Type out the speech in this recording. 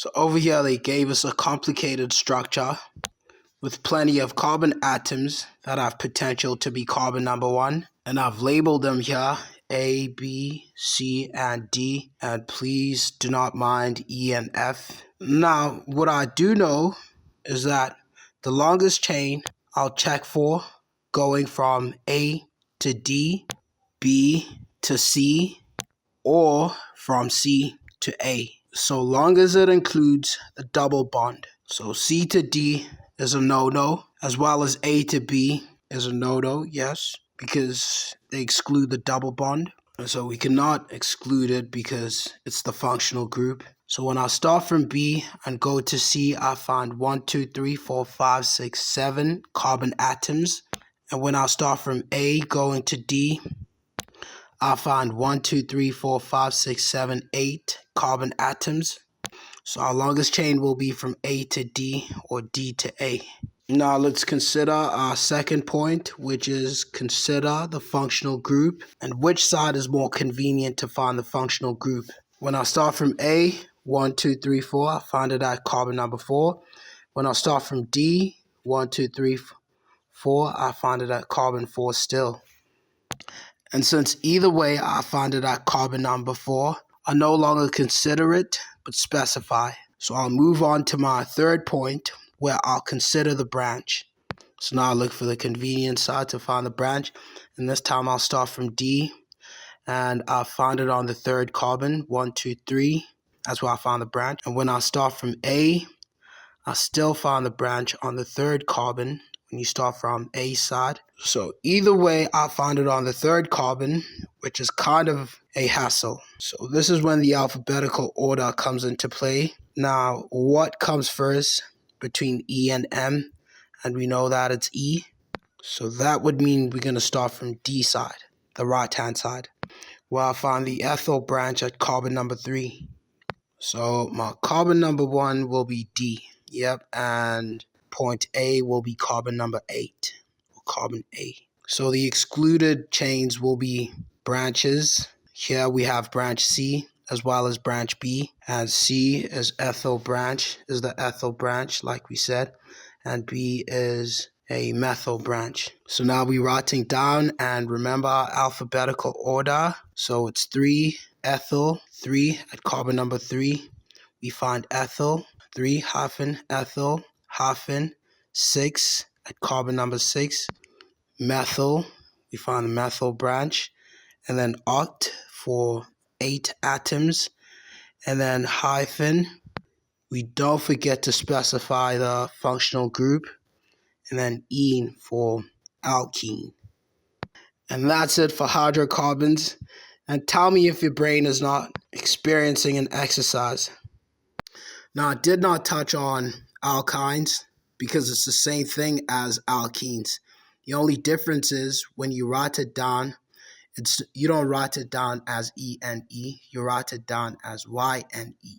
So over here they gave us a complicated structure with plenty of carbon atoms that have potential to be carbon number 1. And I've labeled them here A, B, C, and D. And please do not mind E and F. Now, what I do know is that the longest chain I'll check for going from A to D, B to C, or from C to A, so long as it includes a double bond. So C to D is a no-no, as well as A to B is a no-no, yes, because they exclude the double bond. And so we cannot exclude it because it's the functional group. So when I start from B and go to C, I find 1, 2, 3, 4, 5, 6, 7 carbon atoms. And when I start from A going to D, I find 1, 2, 3, 4, 5, 6, 7, 8 carbon atoms. So our longest chain will be from A to D or D to A. Now let's consider our second point, which is consider the functional group and which side is more convenient to find the functional group. When I start from A, 1, 2, 3, 4, I find it at carbon number 4. When I start from D, 1, 2, 3, 4, I find it at carbon 4 still. And since either way I find it at carbon number 4, I no longer consider it, but specify. So I'll move on to my third point, where I'll consider the branch. So now I look for the convenient side to find the branch, and this time I'll start from D, and I'll find it on the third carbon, 1, 2, 3. That's where I found the branch. And when I start from A, I still find the branch on the third carbon when you start from A side. So either way, I find it on the third carbon, which is kind of a hassle. So this is when the alphabetical order comes into play. Now, what comes first between E and M? And we know that it's E. So that would mean we're going to start from D side, the right-hand side, where I find the ethyl branch at carbon number 3. So my carbon number 1 will be D. Yep, and point A will be carbon number 8, or carbon A. So the excluded chains will be branches. Here we have branch C as well as branch B, and C is ethyl branch, is the ethyl branch like we said, and B is a methyl branch. So now we're writing down, and remember our alphabetical order. So it's 3 ethyl, 3 at carbon number 3. We find ethyl, 3 hyphen ethyl hyphen 6 at carbon number 6. Methyl, we find the methyl branch, and then oct for 8 atoms, and then hyphen. We don't forget to specify the functional group, and then ene for alkene. And that's it for hydrocarbons. And tell me if your brain is not experiencing an exercise. Now, I did not touch on alkynes because it's the same thing as alkenes. The only difference is when you write it down, you don't write it down as E-N-E, you write it down as Y-N-E.